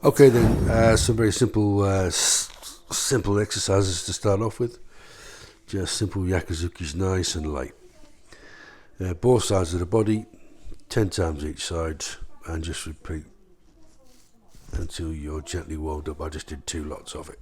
Okay then, some very simple exercises to start off with. Just simple yakuzukis, nice and light. Both sides of the body, 10 times each side, and just repeat until you're gently warmed up. I just did 2 lots of it.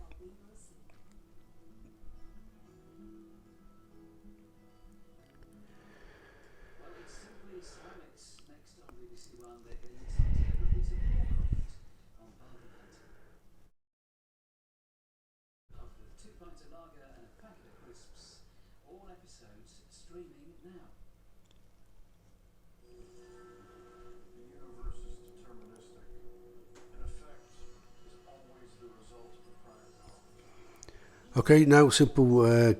Okay, now simple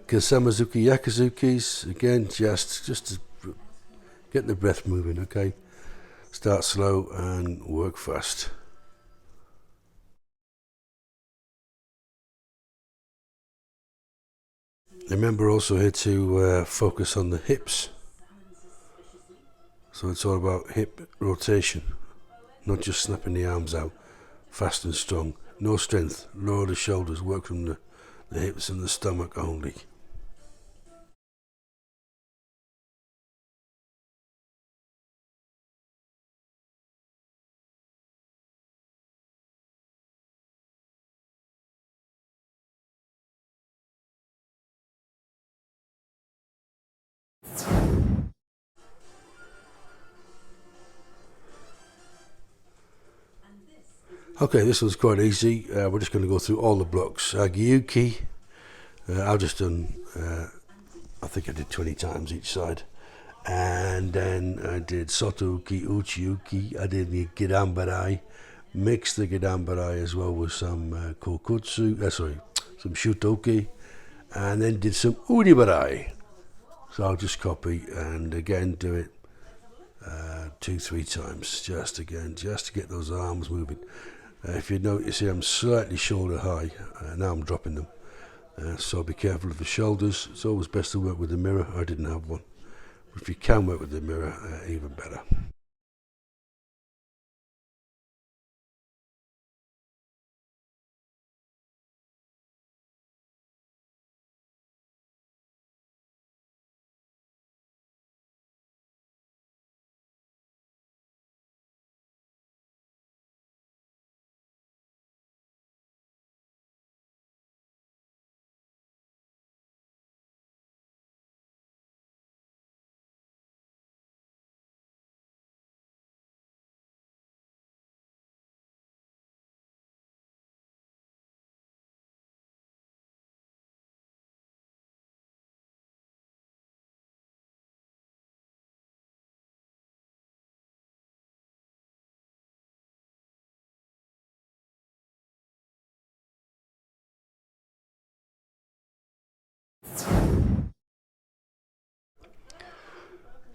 Kasamazuki Yakuzukis. Again, just to get the breath moving, okay? Start slow and work fast. Remember also here to focus on the hips. So it's all about hip rotation, not just snapping the arms out, fast and strong. No strength, lower the shoulders, work from the hips and the stomach only. Okay, this one's quite easy. We're just going to go through all the blocks. Gyuki, I've just done, I think I did 20 times each side. And then I did Soto-uki, Uchi-uki, I did the Gidambarai, mixed the Gidambarai as well with some Kokutsu, some Shutoki, and then did some Udibarai. So I'll just copy and again do it 2-3 times, just to get those arms moving. If you notice here, I'm slightly shoulder high, now I'm dropping them. So be careful of the shoulders. It's always best to work with the mirror. I didn't have one. But if you can work with the mirror, even better.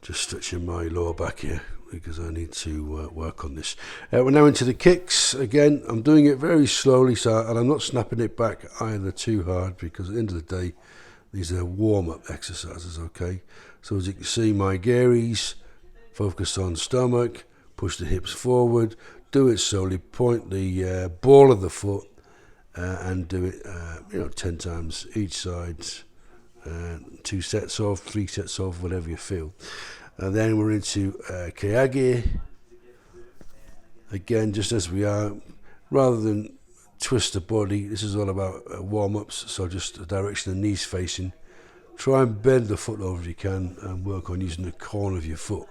Just stretching my lower back here because I need to work on this. We're now into the kicks. Again, I'm doing it very slowly, and I'm not snapping it back either too hard because at the end of the day, these are warm-up exercises, okay? So as you can see, my garis, focus on stomach, push the hips forward, do it slowly, point the ball of the foot and do it 10 times each side, 2 sets of, 3 sets of, whatever you feel. And then we're into Kayage. Again, just as we are, rather than twist the body, this is all about warm-ups, so just the direction the knees facing. Try and bend the foot over if you can and work on using the corner of your foot,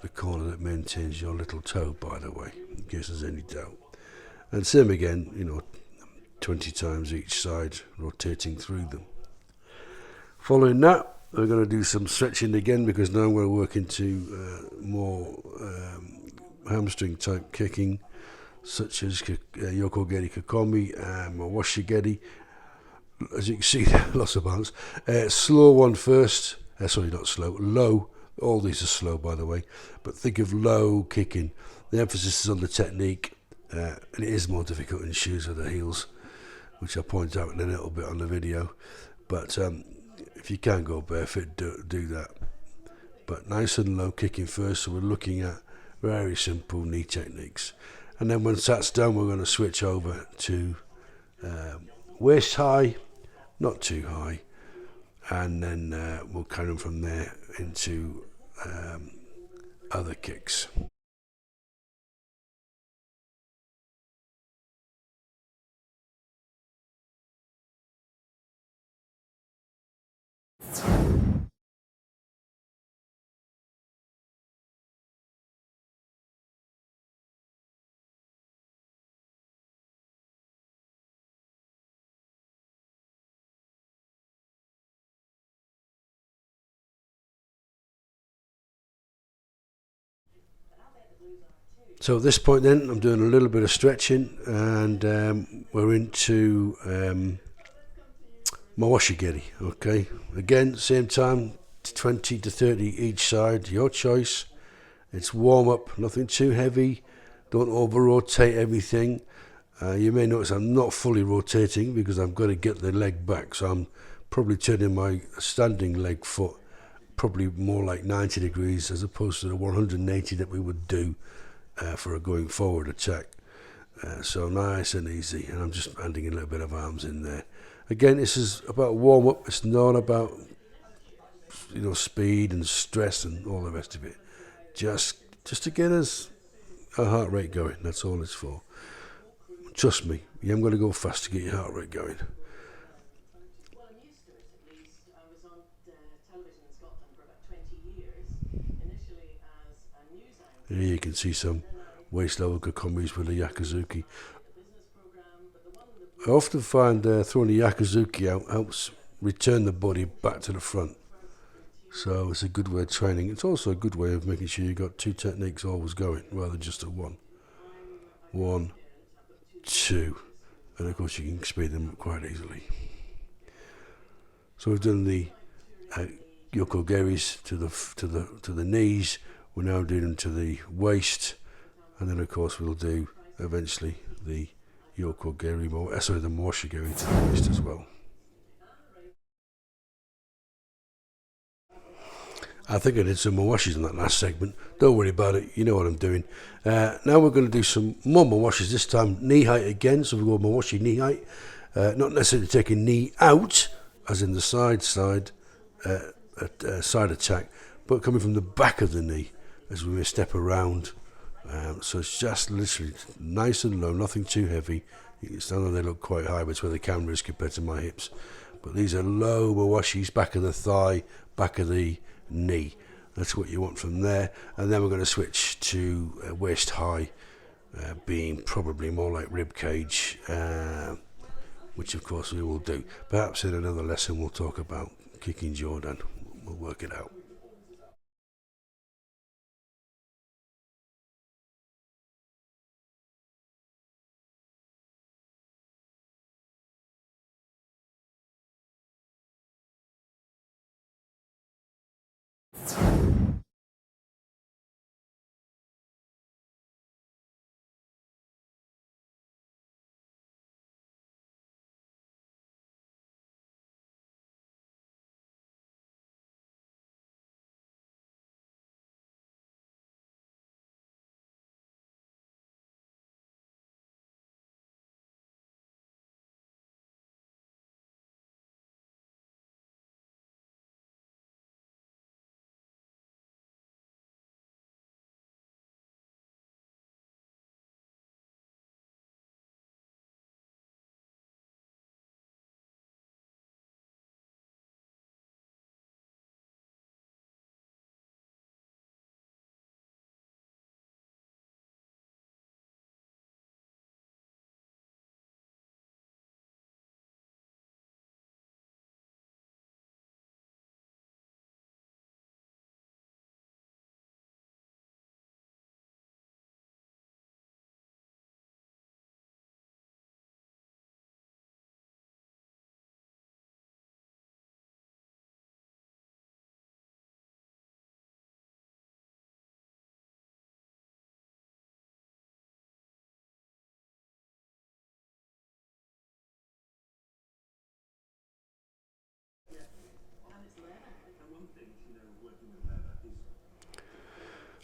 the corner that maintains your little toe, by the way, in case there's any doubt. And same again, 20 times each side, rotating through them. Following that, we're going to do some stretching again because now we're working to more hamstring type kicking, such as Yokogeri Kakomi and Washigeri. As you can see, lots of balance. Slow one first. Sorry, not slow. Low. All these are slow, by the way. But think of low kicking. The emphasis is on the technique, and it is more difficult in shoes with the heels, which I'll point out in a little bit on the video. But if you can go barefoot, do that. But nice and low kicking first, so we're looking at very simple knee techniques. And then once that's done, we're going to switch over to waist high, not too high, and then we'll carry on from there into other kicks. So at this point then, I'm doing a little bit of stretching, and we're into my washigiri, okay? Again, same time, 20 to 30 each side, your choice. It's warm up, nothing too heavy. Don't over rotate everything. You may notice I'm not fully rotating because I've got to get the leg back, so I'm probably turning my standing leg foot probably more like 90 degrees as opposed to the 180 that we would do for a going forward attack. So nice and easy, and I'm just adding a little bit of arms in there. Again, this is about warm up. It's not about speed and stress and all the rest of it. Just to get us our heart rate going. That's all it's for. Trust me, you haven't got to go fast to get your heart rate going. Well, I'm used to it at least. I was on television in Scotland for about 20 years, initially as a news anchor. Here you can see some waist level kokomis with a yakizuki. I often find throwing the yakizuki out helps return the body back to the front. So it's a good way of training. It's also a good way of making sure you've got two techniques always going rather than just a one. 1, 2, and of course you can speed them up quite easily. So we've done the yokogeris to the knees. We're now doing them to the waist, and then of course we'll do eventually the yokogeri, the moshigeri to the waist as well. I think I did some mawashis in that last segment. Don't worry about it, you know what I'm doing. Now we're going to do some more mawashis, this time knee height again, so we'll go mawashi knee height. Not necessarily taking knee out, as in the side attack, but coming from the back of the knee as we may step around. So it's just literally nice and low, nothing too heavy. I know they look quite high, but it's where the camera is compared to my hips. But these are low mawashis, back of the thigh, back of the knee. That's what you want from there. And then we're going to switch to waist high, being probably more like rib cage, which of course we will do. Perhaps in another lesson we'll talk about kicking Jordan. We'll work it out.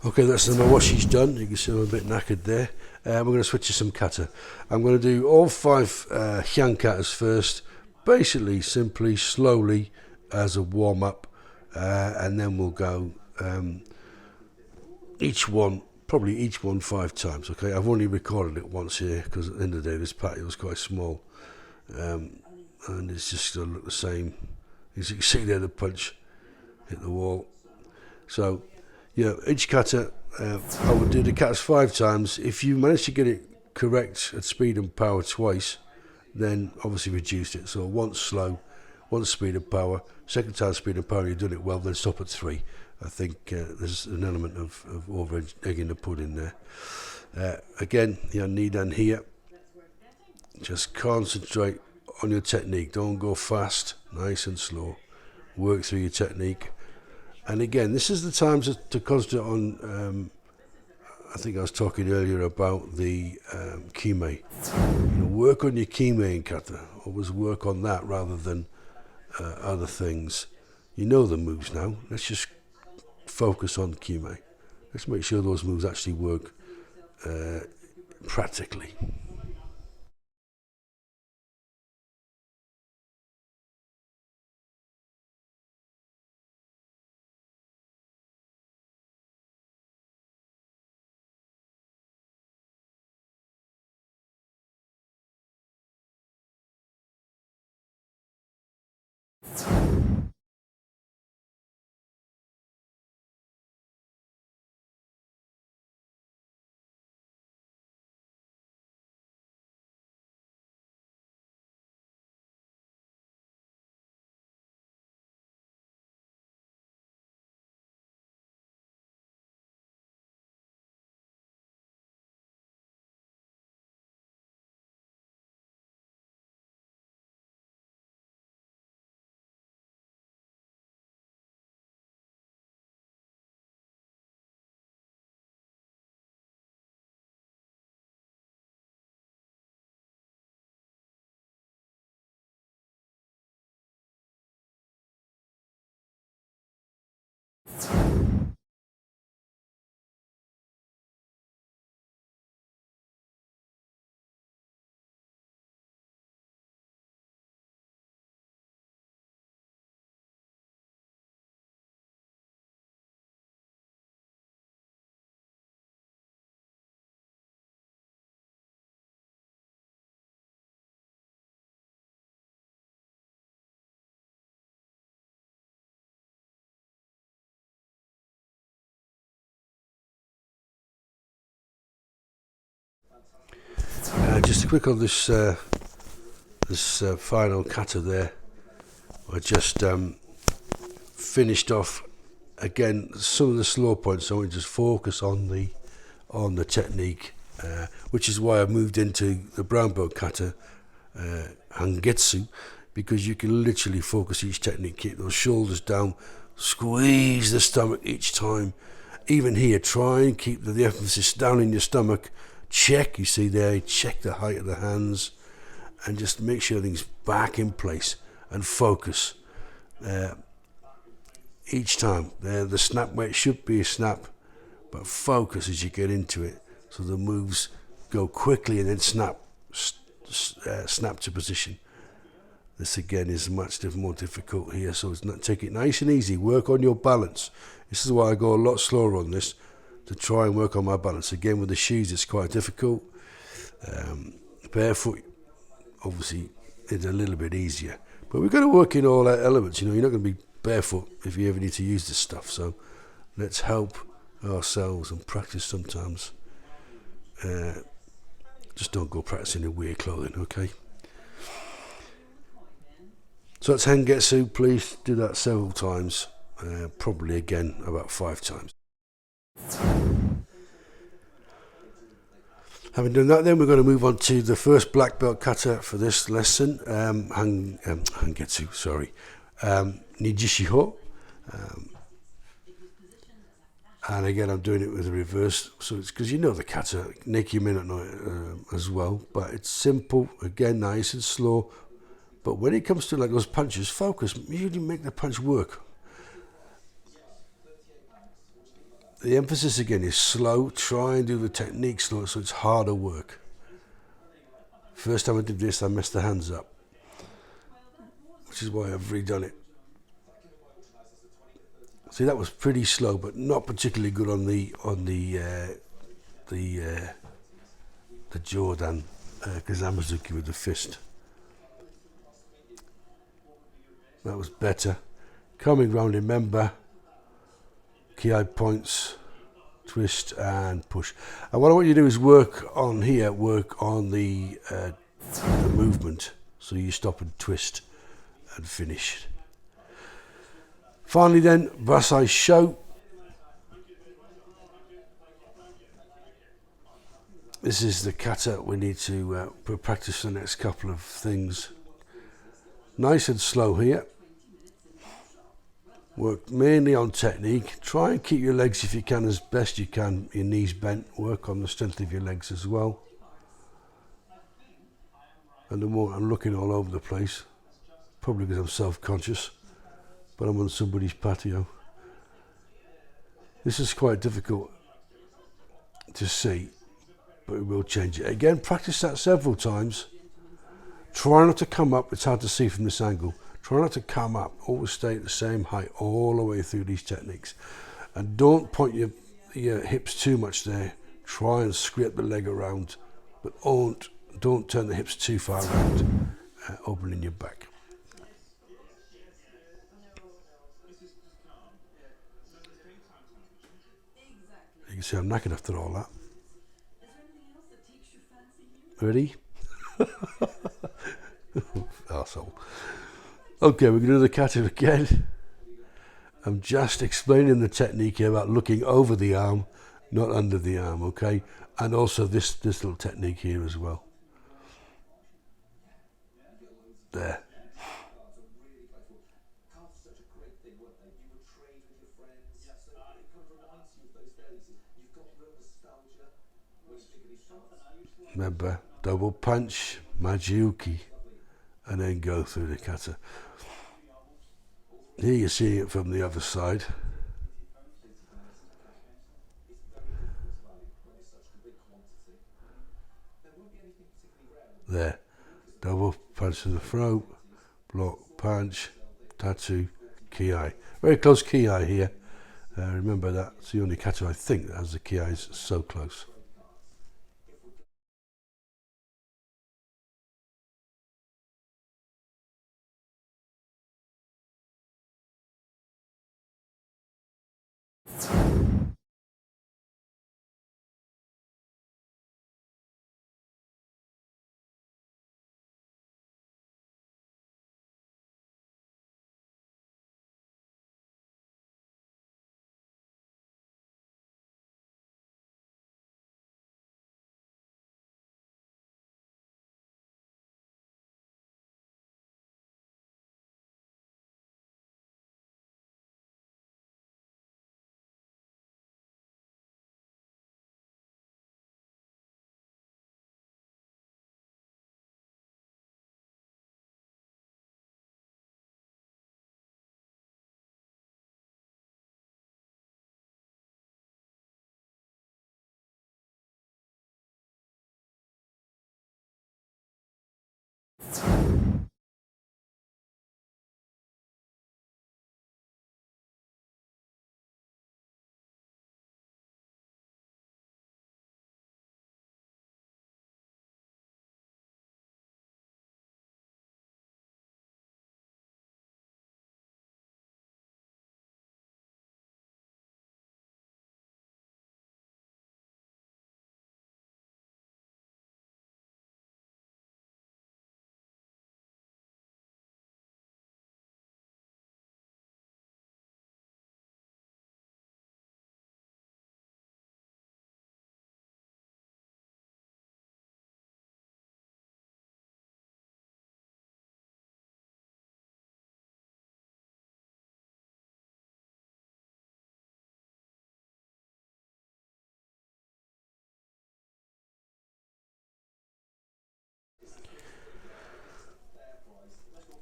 Okay, that's my washi's done. You can see I'm a bit knackered there. We're going to switch to some kata. I'm going to do all 5 hyang katas first, basically, simply, slowly, as a warm-up, and then we'll go each one 5 times. Okay, I've only recorded it once here because at the end of the day this patio is quite small, and it's just going to look the same. As you can see there, the punch hit the wall. So yeah, each kata, I would do the katas 5 times. If you manage to get it correct at speed and power twice, then obviously reduce it. So once slow, once speed and power, second time speed and power, you've done it well, then stop at 3. I think there's an element of over egging the pudding there. Again, your knee down here. Just concentrate on your technique. Don't go fast, nice and slow. Work through your technique. And again, this is the time to concentrate on, I think I was talking earlier about the kime. Work on your kime in kata. Always work on that rather than other things. You know the moves now. Let's just focus on kime. Let's make sure those moves actually work practically. Just quick on this final kata there. I just finished off again some of the slow points. So I just focus on the technique, which is why I moved into the brown belt kata hangetsu, because you can literally focus each technique. Keep those shoulders down, squeeze the stomach each time. Even here, try and keep the emphasis down in your stomach. Check, you see there, check the height of the hands, and just make sure everything's back in place and focus each time. The snap where it should be a snap, but focus as you get into it, so the moves go quickly and then snap to position. This again is much more difficult here, so take it nice and easy. Work on your balance. This is why I go a lot slower on this, to try and work on my balance. Again, with the shoes, it's quite difficult. Barefoot, obviously, it's a little bit easier. But we've got to work in all our elements. You're not going to be barefoot if you ever need to use this stuff. So let's help ourselves and practice sometimes. Just don't go practicing in weird clothing, okay? So that's Hengetsu. Please do that several times. Probably again about 5 times. Having done that, then we're going to move on to the first black belt kata for this lesson, Hangetsu, Nijishiho. And again, I'm doing it with the reverse, so it's because the kata, Neki may not know it as well, but it's simple, again, nice and slow. But when it comes to like those punches, focus, really make the punch work. The emphasis again is slow. Try and do the technique slow so it's harder work. First time I did this, I messed the hands up, which is why I've redone it. See, that was pretty slow, but not particularly good on the Jordan Kazamazuki with the fist. That was better. Coming round, remember, ki points, twist and push. And what I want you to do is work on here, work on the movement. So you stop and twist and finish. Finally then, Vasai Sho. This is the kata we need to practice the next couple of things. Nice and slow here. Work mainly on technique. Try and keep your legs, if you can, as best you can, your knees bent. Work on the strength of your legs as well. And the more I'm looking all over the place, probably because I'm self-conscious, but I'm on somebody's patio. This is quite difficult to see, but we will change it. Again, practice that several times. Try not to come up. It's hard to see from this angle. Try not to come up. Always stay at the same height all the way through these techniques. And don't point your hips too much there. Try and scrape the leg around, but don't turn the hips too far around, opening your back. You can see I'm knackered after all that. Ready? Arsehole. Okay, we're going to do the kata again. I'm just explaining the technique here about looking over the arm, not under the arm, okay? And also this little technique here as well. There. Remember, double punch, Majiuki, and then go through the kata. Here you're seeing it from the other side. There. Double punch to the throat, block, punch, tattoo, ki. Very close ki here. Remember that. It's the only kata I think that has the ki's so close.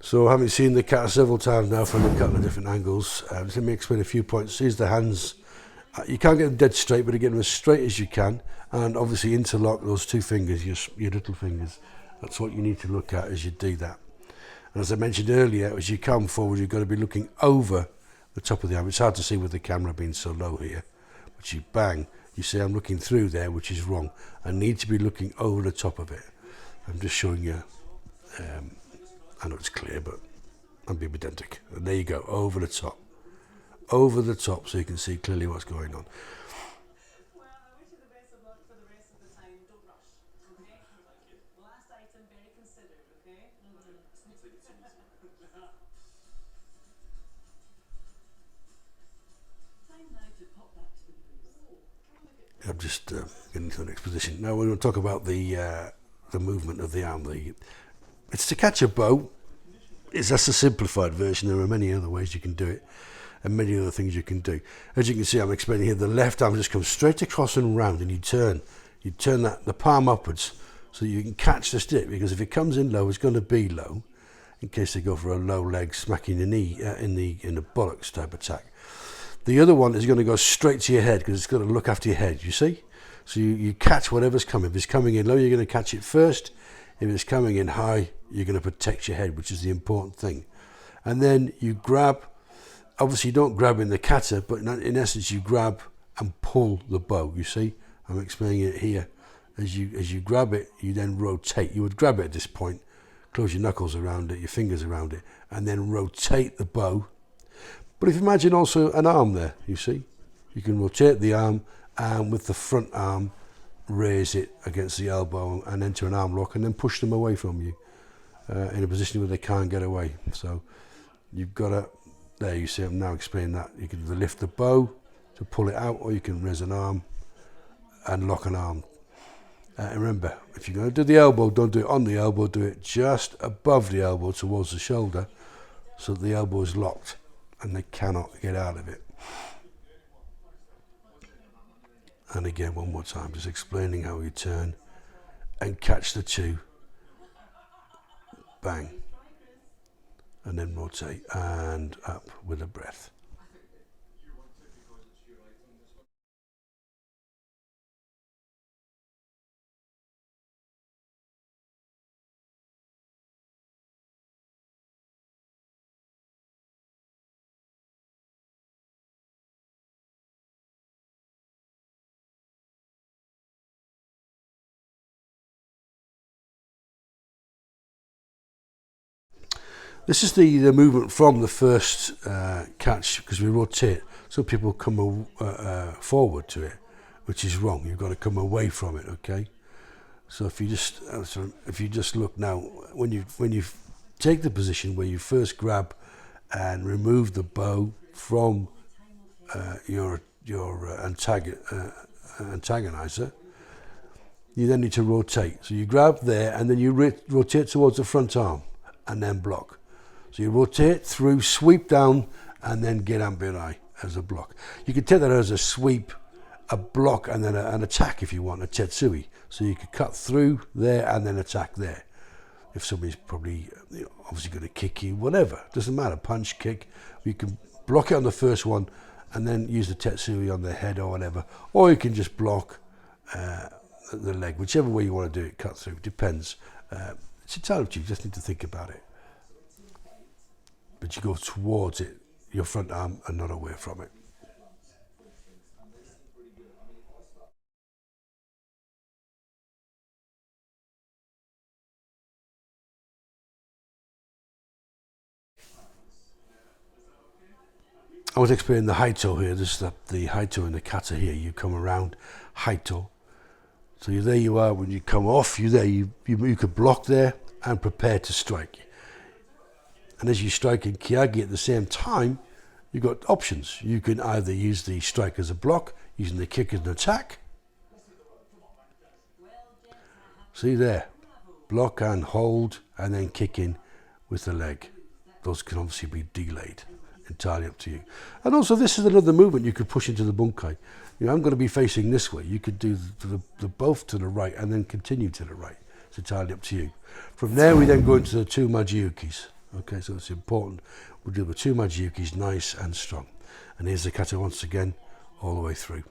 So having seen the kata several times now from a couple of different angles, let me explain a few points. Here's the hands You can't get them dead straight, but to get them as straight as you can, and obviously interlock those two fingers, your little fingers. That's what you need to look at as you do that. And as I mentioned earlier, as you come forward, you've got to be looking over the top of the arm. It's hard to see with the camera being so low here, but you bang, you see I'm looking through there, which is wrong. I need to be looking over the top of it. I'm just showing you, I know it's clear, but I'm being pedantic. And there you go, over the top. Over the top, so you can see clearly what's going on. Well, I wish you the best of luck for the rest of the time. Don't rush, okay? Thank you. Last item, very considered, okay? Time now to pop back to the booth. I'm just getting to the next position. Now we're going to talk about the movement of the arm. It's to catch a bow. That's a simplified version. There are many other ways you can do it, and many other things you can do. As you can see, I'm explaining here, the left arm just comes straight across and round, and you turn the palm upwards so you can catch the stick, because if it comes in low, it's going to be low, in case they go for a low leg smacking the knee in the buttocks type attack. The other one is going to go straight to your head, because it's going to look after your head, you see? So you catch whatever's coming. If it's coming in low, you're going to catch it first. If it's coming in high, you're going to protect your head, which is the important thing. And then you grab, obviously you don't grab in the kata, but in essence you grab and pull the bow, you see? I'm explaining it here. As you grab it, you then rotate. You would grab it at this point, close your knuckles around it, your fingers around it, and then rotate the bow. But if you imagine also an arm there, you see? You can rotate the arm and with the front arm, raise it against the elbow and enter an arm lock, and then push them away from you in a position where they can't get away. So you've got to, there you see, I'm now explaining that. You can either lift the bow to pull it out, or you can raise an arm and lock an arm. And remember, if you're going to do the elbow, don't do it on the elbow, do it just above the elbow towards the shoulder, so that the elbow is locked and they cannot get out of it. And again, one more time, just explaining how you turn and catch the two, bang, and then rotate and up with a breath. This is the movement from the first catch, because we rotate, so people come forward to it, which is wrong. You've got to come away from it, okay? So if you just look now, when you take the position where you first grab and remove the bow from your antagonizer, you then need to rotate. So you grab there and then you rotate towards the front arm and then block. So you rotate through, sweep down, and then get ambirai as a block. You can take that as a sweep, a block, and then an attack if you want, a tetsui. So you could cut through there and then attack there. If somebody's probably obviously going to kick you, whatever, doesn't matter, punch, kick. You can block it on the first one and then use the tetsui on the head or whatever. Or you can just block the leg, whichever way you want to do it, cut through, depends. It's entirely up to you, you just need to think about it. But you go towards it, your front arm, and not away from it. I was explaining the haito here. This is the haito and the kata here. You come around haito. So there you are. When you come off, you're there. You could block there and prepare to strike. And as you strike in Kyagi at the same time, you've got options. You can either use the strike as a block, using the kick as an attack. See there, block and hold, and then kick in with the leg. Those can obviously be delayed, entirely up to you. And also this is another movement you could push into the bunkai. I'm going to be facing this way. You could do the both to the right and then continue to the right. It's entirely up to you. From there we then go into the two majiukis. Okay, so it's important. We'll do the two majiukis nice and strong. And here's the kata once again, all the way through.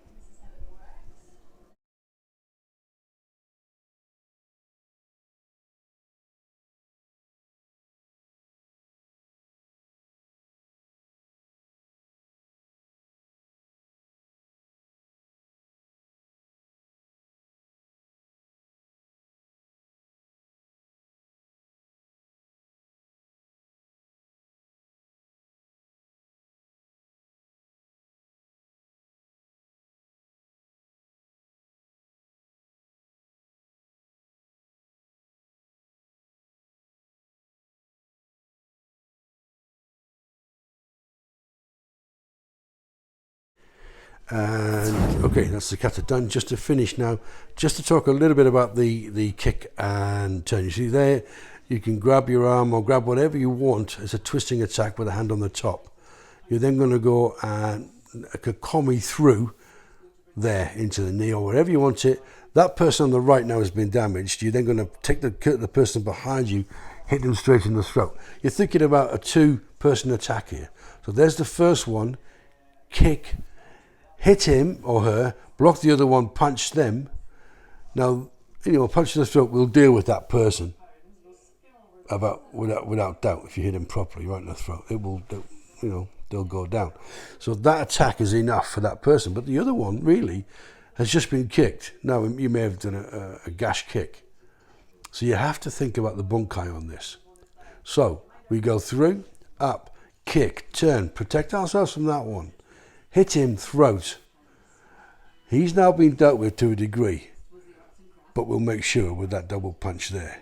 And okay, that's the kata done. Just to finish now, just to talk a little bit about the kick and turn. You see there, you can grab your arm or grab whatever you want as a twisting attack with a hand on the top. You're then going to go and komi through there into the knee or wherever you want it. That person on the right now has been damaged. You're then going to take the person behind you, hit them straight in the throat. You're thinking about a two-person attack here. So there's the first one, kick, hit him or her, block the other one, punch them. Now, punch in the throat will deal with that person without doubt. If you hit him properly right in the throat, it will, they'll go down. So that attack is enough for that person. But the other one really has just been kicked. Now, you may have done a gash kick. So you have to think about the bunkai on this. So we go through, up, kick, turn, protect ourselves from that one. Hit him, throat. He's now been dealt with to a degree, but we'll make sure with that double punch there.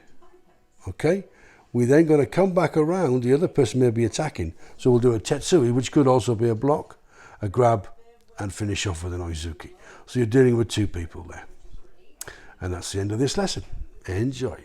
Okay? We're then going to come back around. The other person may be attacking. So we'll do a tetsui, which could also be a block, a grab, and finish off with an oizuki. So you're dealing with two people there. And that's the end of this lesson. Enjoy.